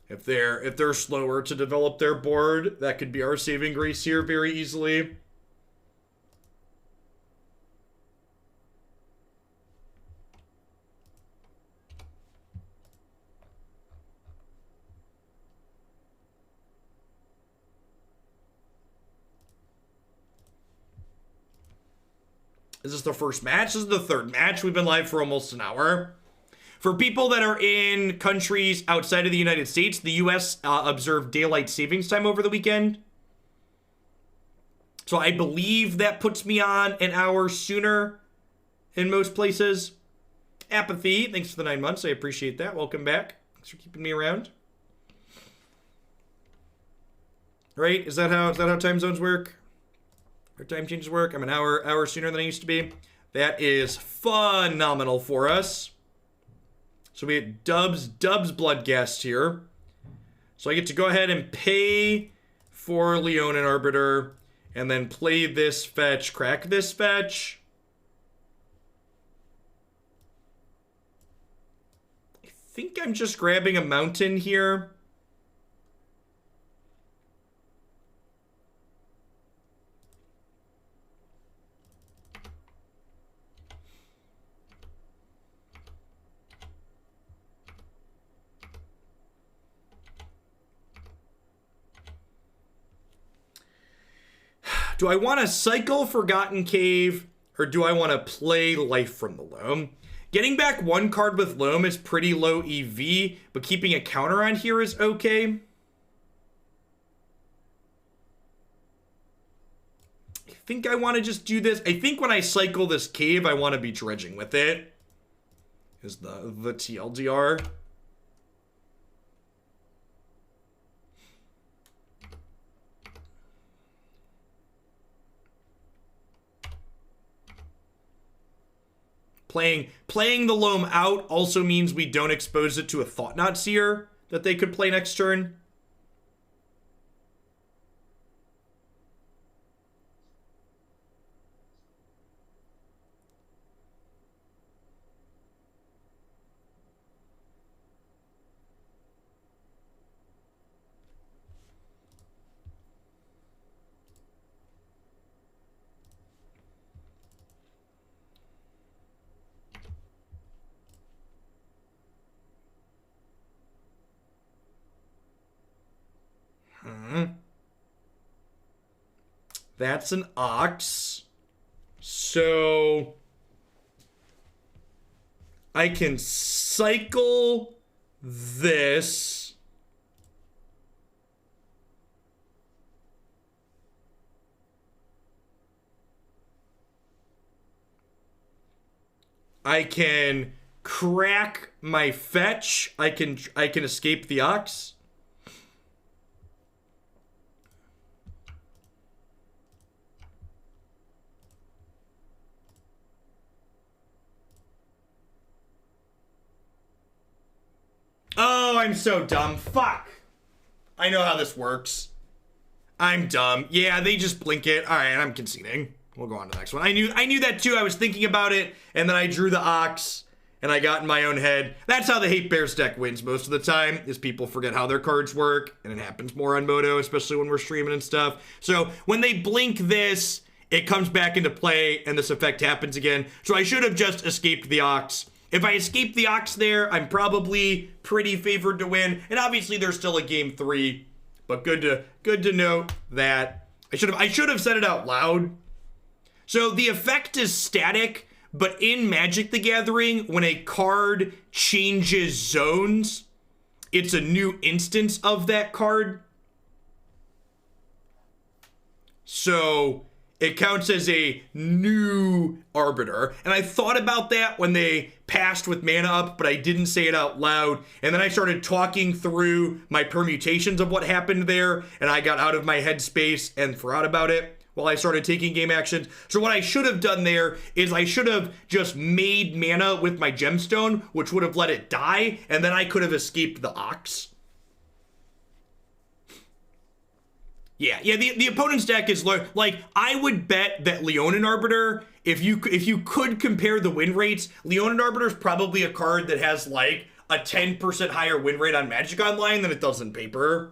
If they're slower to develop their board, that could be our saving grace here very easily. Is this the first match? This is the third match. We've been live for almost an hour. For people that are in countries outside of the United States, the U.S. Observed daylight savings time over the weekend. So I believe that puts me on an hour sooner in most places. Apathy, thanks for the 9 months. I appreciate that. Welcome back. Thanks for keeping me around. Right? Is that how time zones work? Or time changes work? I'm an hour sooner than I used to be. That is phenomenal for us. So we had Dubs Bloodghast here. So I get to go ahead and pay for Leonin Arbiter and then play this fetch, crack this fetch. I think I'm just grabbing a mountain here. Do I want to cycle Forgotten Cave, or do I want to play Life from the Loam? Getting back one card with Loam is pretty low EV, but keeping a counter on here is okay. I think I want to just do this. I think when I cycle this cave, I want to be dredging with it. Is the TLDR. Playing the Loam out also means we don't expose it to a Thought-Knot Seer that they could play next turn. That's an Ox. So I can cycle this. I can crack my fetch. I can escape the Ox. Oh, I'm so dumb. Fuck. I know how this works. I'm dumb. Yeah, they just blink it. All right, I'm conceding. We'll go on to the next one. I knew that too. I was thinking about it, and then I drew the Ox, and I got in my own head. That's how the Hate Bears deck wins most of the time, is people forget how their cards work, and it happens more on Moto, especially when we're streaming and stuff. So when they blink this, it comes back into play, and this effect happens again. So I should have just escaped the Ox. If I escape the Ox there, I'm probably pretty favored to win. And obviously there's still a game 3, but good to note that I should have said it out loud. So the effect is static, but in Magic the Gathering, when a card changes zones, it's a new instance of that card. So it counts as a new Arbiter. And I thought about that when they passed with mana up, but I didn't say it out loud. And then I started talking through my permutations of what happened there, and I got out of my headspace and forgot about it while I started taking game actions. So what I should have done there is I should have just made mana with my Gemstone, which would have let it die, and then I could have escaped the Ox. Yeah, the opponent's deck is like, I would bet that Leonin Arbiter, if you could compare the win rates, Leonin Arbiter is probably a card that has like a 10% higher win rate on Magic Online than it does in paper.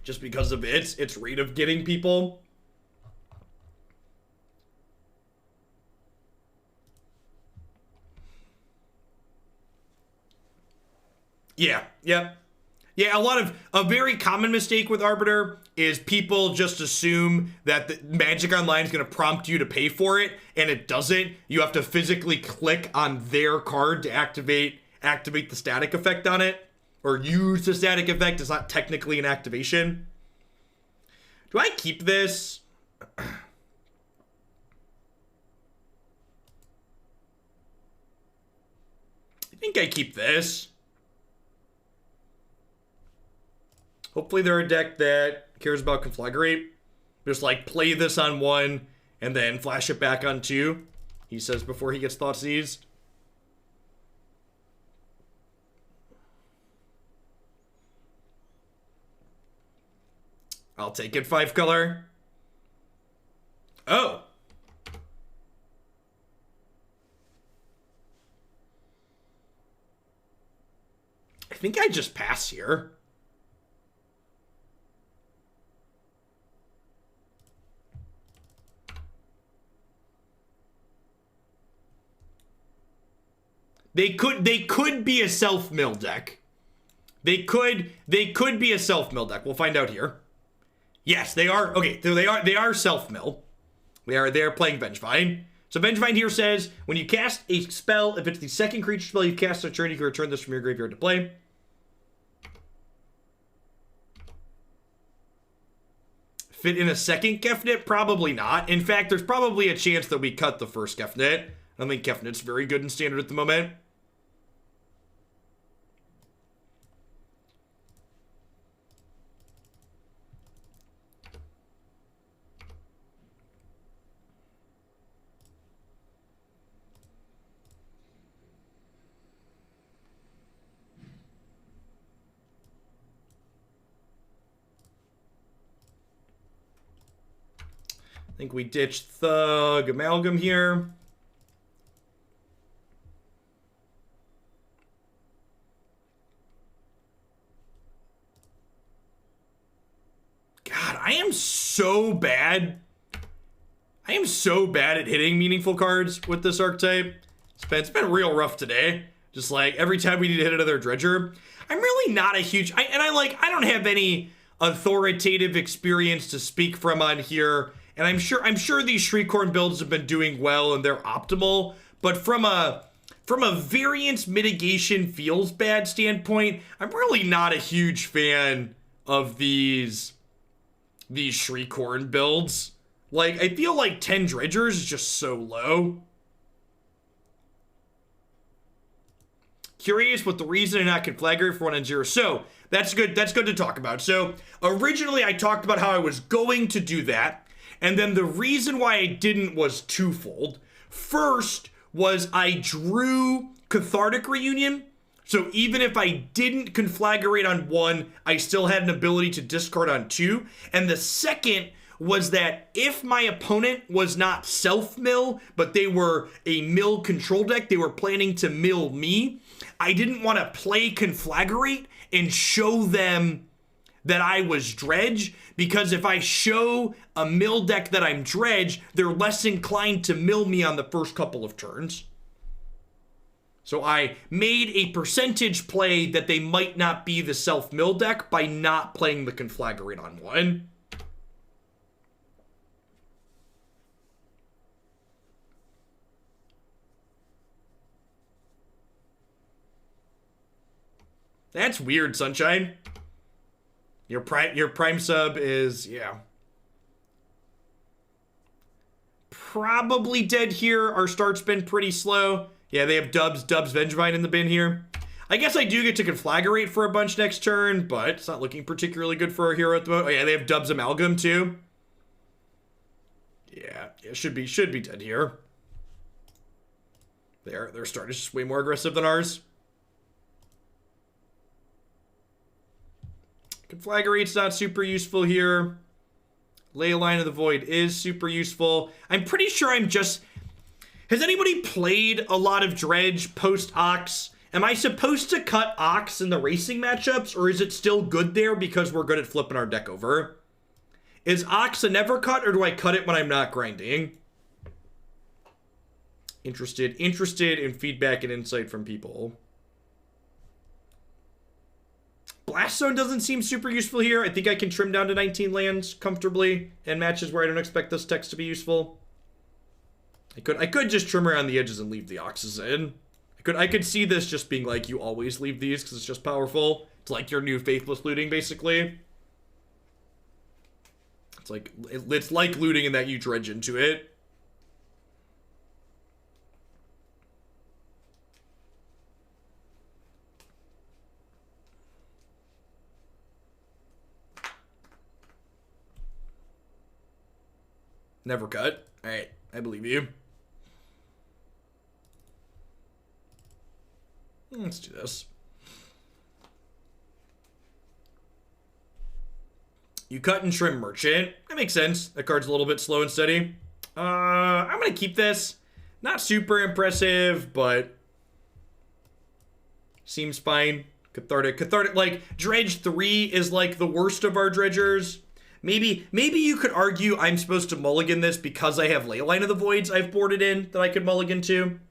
Just because of its rate of getting people. Yeah. A very common mistake with Arbiter is people just assume that the Magic Online is going to prompt you to pay for it, and it doesn't. You have to physically click on their card to activate the static effect on it, or use the static effect. It's not technically an activation. Do I keep this? I think I keep this. Hopefully they're a deck that cares about Conflagrate. Just like play this on 1 and then flash it back on 2, he says before he gets thought seized. I'll take it 5 color. Oh. I think I just pass here. They could be a self-mill deck. They could be a self-mill deck. We'll find out here. Yes, they are. Okay, so they are self-mill. They are playing Vengevine. So Vengevine here says, when you cast a spell, if it's the second creature spell you cast on a turn, you can return this from your graveyard to play. Fit in a second Kefnet? Probably not. In fact, there's probably a chance that we cut the first Kefnet. I don't think Kefnet's very good in Standard at the moment. think we ditched Thug Amalgam here. God, I am so bad. I am so bad at hitting meaningful cards with this archetype. It's been real rough today. Just like every time we need to hit another dredger. I'm really not a huge, I don't have any authoritative experience to speak from on here. And I'm sure these Shriekhorn builds have been doing well and they're optimal. But from a variance mitigation feels bad standpoint, I'm really not a huge fan of these Shriekhorn builds. Like, I feel like 10 dredgers is just so low. Curious what the reason and not Conflagrate for 1 and 0. So, that's good to talk about. So, originally I talked about how I was going to do that. And then the reason why I didn't was twofold. First was I drew Cathartic Reunion. So even if I didn't Conflagrate on 1, I still had an ability to discard on 2. And the second was that if my opponent was not self-mill, but they were a mill control deck, they were planning to mill me, I didn't want to play Conflagrate and show them that I was Dredge, because if I show a mill deck that I'm Dredge, they're less inclined to mill me on the first couple of turns. So I made a percentage play that they might not be the self-mill deck by not playing the Conflagrate on 1. That's weird, Sunshine. Your prime sub is, yeah, probably dead here. Our start's been pretty slow. Yeah, they have Dubs Vengevine in the bin here. I guess I do get to Conflagrate for a bunch next turn, but it's not looking particularly good for our hero at the moment. Oh yeah, they have Dubs Amalgam too. Yeah, should be dead here. Their start is just way more aggressive than ours. Conflagrate's not super useful here. Leyline of the Void is super useful. I'm pretty sure I'm just... Has anybody played a lot of Dredge post-Ox? Am I supposed to cut Ox in the racing matchups, or is it still good there because we're good at flipping our deck over? Is Ox a never cut, or do I cut it when I'm not grinding? Interested in feedback and insight from people. Blast Zone doesn't seem super useful here. I think I can trim down to 19 lands comfortably in matches where I don't expect this text to be useful. I could just trim around the edges and leave the Oxes in. I could see this just being like, you always leave these because it's just powerful. It's like your new Faithless looting, basically. It's like looting in that you dredge into it. Never cut. Alright, I believe you. Let's do this. You cut and trim Merchant. That makes sense. That card's a little bit slow and steady. I'm gonna keep this. Not super impressive, but seems fine. Cathartic, like, Dredge 3 is like the worst of our dredgers. Maybe you could argue I'm supposed to mulligan this because I have Leyline of the Voids I've boarded in that I could mulligan to.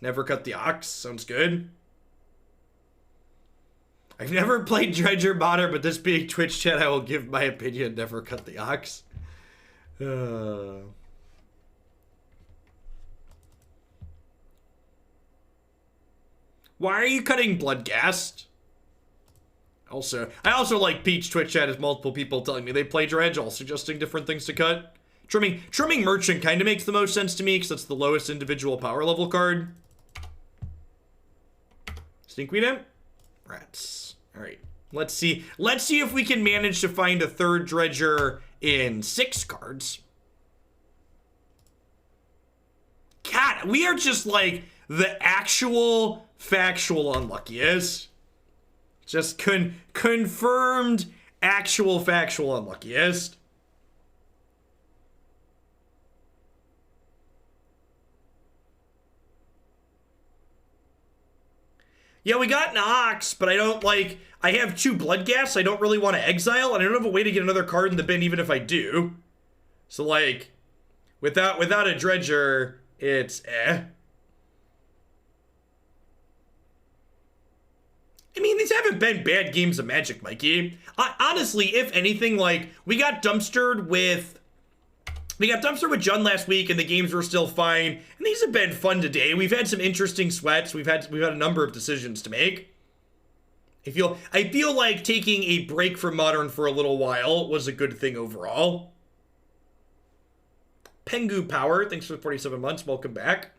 Never cut the Ox. Sounds good. I've never played Dredger Modder, but this being Twitch chat, I will give my opinion. Never cut the Ox. Why are you cutting Bloodghast? I also like Peach Twitch chat as multiple people telling me they play Dredge, all suggesting different things to cut. Trimming Merchant kind of makes the most sense to me because that's the lowest individual power level card. Stinkweed Imp? Rats. Alright. Let's see if we can manage to find a third Dredger in 6 cards. God, we are just like the actual factual unluckiest. Just confirmed actual factual unluckiest. Yeah, we got an Ox, but I don't like... I have 2 Bloodghast I don't really want to exile, and I don't have a way to get another card in the bin even if I do. So, like, without a Dredger, it's eh. I mean, these haven't been bad games of Magic, Mikey. Honestly, if anything, like, we got dumpstered with Jun last week, and the games were still fine. And these have been fun today. We've had some interesting sweats. We've had a number of decisions to make. I feel like taking a break from Modern for a little while was a good thing overall. Pengu Power, thanks for 47 months. Welcome back.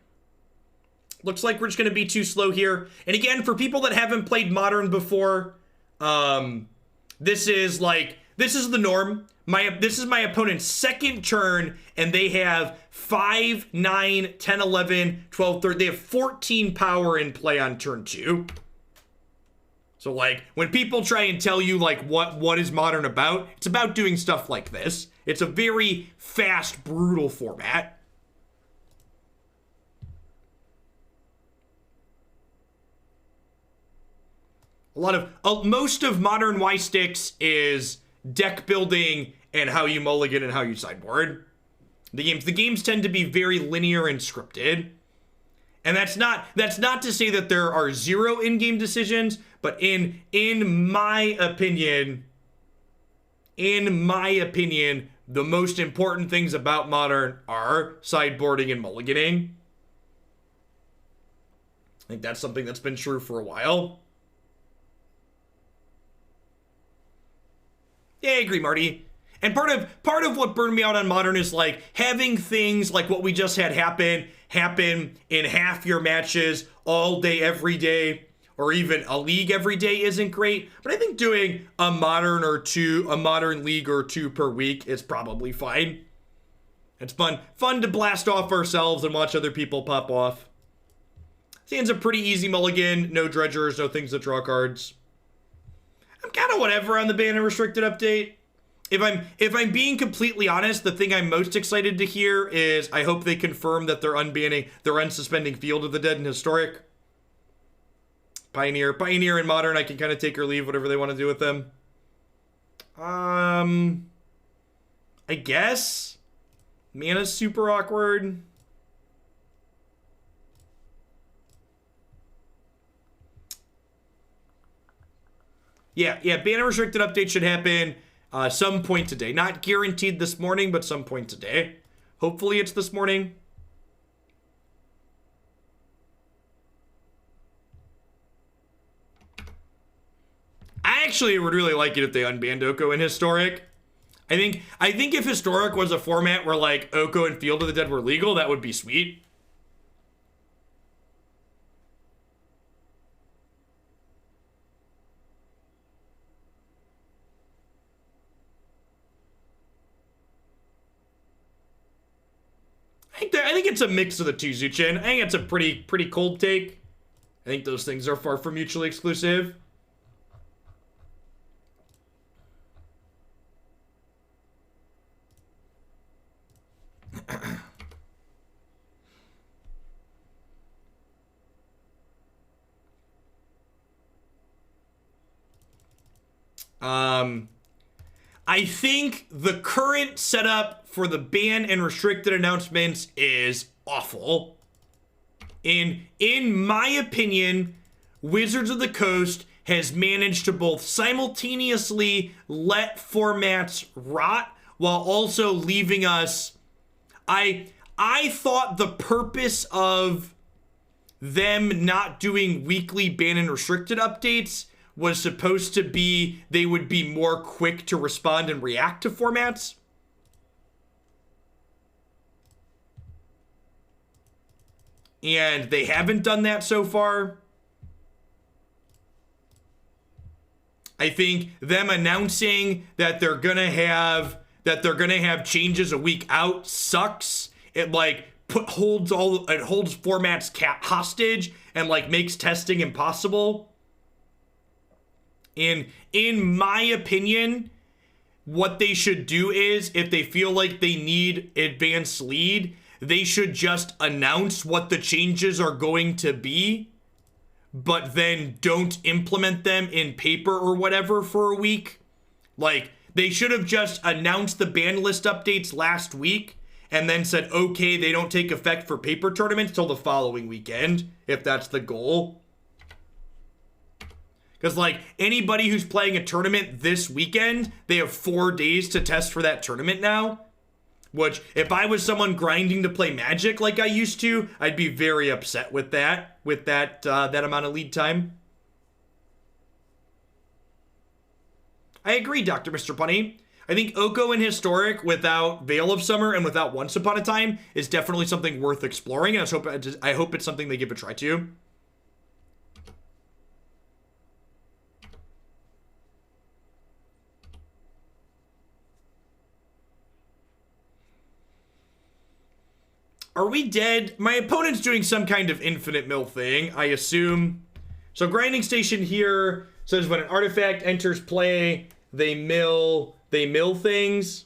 Looks like we're just going to be too slow here. And again, for people that haven't played Modern before, this is the norm. This is my opponent's second turn, and they have 5, 9, 10, 11, 12, 13. They have 14 power in play on turn 2. So, like, when people try and tell you, like, what is Modern about, it's about doing stuff like this. It's a very fast, brutal format. Most of Modern Y-Sticks is deck building and how you mulligan and how you sideboard. The games tend to be very linear and scripted. And that's not to say that there are 0 in-game decisions, but in my opinion, the most important things about Modern are sideboarding and mulliganing. I think that's something that's been true for a while. Yeah, I agree, Marty. And part of what burned me out on Modern is, like, having things like what we just had happen in half your matches all day, every day, or even a league every day isn't great. But I think doing a Modern league or 2 per week is probably fine. It's fun to blast off ourselves and watch other people pop off. Seems a pretty easy mulligan, no dredgers, no things that draw cards. I'm kind of whatever on the ban and restricted update. If I'm being completely honest, the thing I'm most excited to hear is I hope they confirm that they're unsuspending Field of the Dead in Historic. Pioneer and Modern, I can kind of take or leave whatever they want to do with them. I guess Mana's super awkward. Yeah, ban and restricted update should happen some point today. Not guaranteed this morning, but some point today. Hopefully it's this morning. I actually would really like it if they unbanned Oko in Historic. I think if Historic was a format where, like, Oko and Field of the Dead were legal, that would be sweet. I think it's a mix of the two, Zuchin. I think it's a pretty cold take. I think those things are far from mutually exclusive. I think the current setup for the ban and restricted announcements is awful. In my opinion, Wizards of the Coast has managed to both simultaneously let formats rot while also leaving us... I thought the purpose of them not doing weekly ban and restricted updates was supposed to be they would be more quick to respond and react to formats. And they haven't done that so far. I think them announcing that they're gonna have changes a week out sucks. It like holds formats hostage and like makes testing impossible. In my opinion, what they should do is, if they feel like they need advanced lead, they should just announce what the changes are going to be, but then don't implement them in paper or whatever for a week. Like, they should have just announced the ban list updates last week and then said, okay, they don't take effect for paper tournaments till the following weekend, if that's the goal. Because, like, anybody who's playing a tournament this weekend, they have 4 days to test for that tournament now. Which, if I was someone grinding to play Magic like I used to, I'd be very upset with that that amount of lead time. I agree, Dr. Mr. Punny. I think Oko and Historic without Veil of Summer and without Once Upon a Time is definitely something worth exploring, and I hope it's something they give a try to. Are we dead? My opponent's doing some kind of infinite mill thing, I assume. So grinding station here says when an artifact enters play, they mill things.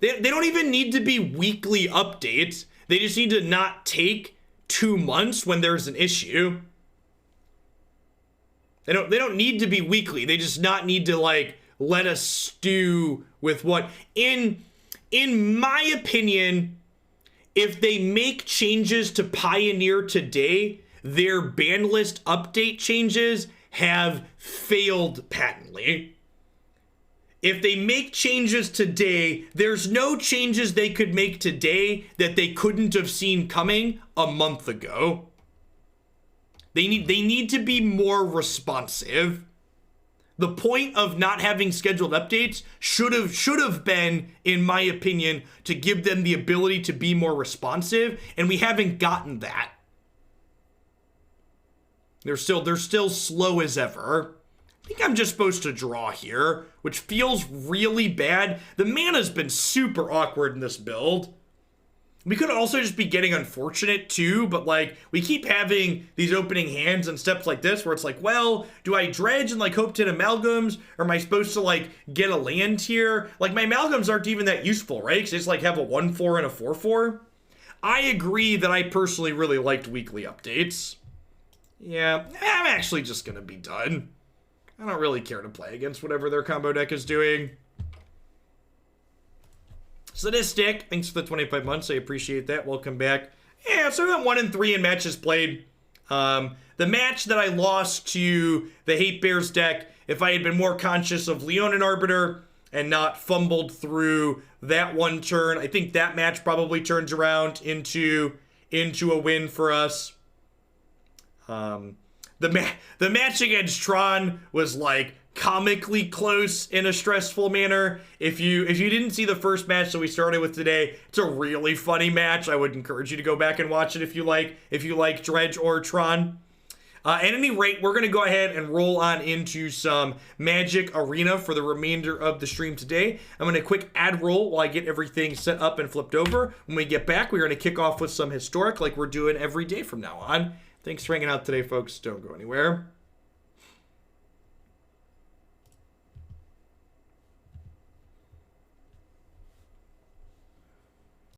They don't even need to be weekly updates. They just need to not take 2 months when there's an issue. They don't need to be weekly. They just not need to, like, let us stew with what in my opinion, if they make changes to Pioneer today, their ban list update changes have failed patently. If they make changes today, there's no changes they could make today that they couldn't have seen coming a month ago. They need to be more responsive. The point of not having scheduled updates should have been, in my opinion, to give them the ability to be more responsive, and we haven't gotten that. They're still slow as ever. I think I'm just supposed to draw here, which feels really bad. The mana's been super awkward in this build. We could also just be getting unfortunate too, but like, we keep having these opening hands and steps like this where it's like, well, do I dredge and like hope to hit amalgams? Or am I supposed to like get a land here? Like, my amalgams aren't even that useful, right? Because they just like have a 1/4 and a 4/4. I agree that I personally really liked weekly updates. Yeah, I'm actually just gonna be done. I don't really care to play against whatever their combo deck is doing. Sadistic, thanks for the 25 months. I appreciate that. Welcome back. Yeah, so we went 1-3 in matches played. The match that I lost to the Hate Bears deck, if I had been more conscious of Leonin Arbiter and not fumbled through that one turn, I think that match probably turns around into a win for us. The match against Tron was like comically close in a stressful manner. If you didn't see the first match that we started with today, it's a really funny match. I would encourage you to go back and watch it if you like Dredge or Tron. At any rate, we're going to go ahead and roll on into some Magic Arena for the remainder of the stream today. I'm going to quick ad roll while I get everything set up and flipped over. When we get back, we're going to kick off with some Historic like we're doing every day from now on. Thanks for hanging out today, folks. Don't go anywhere.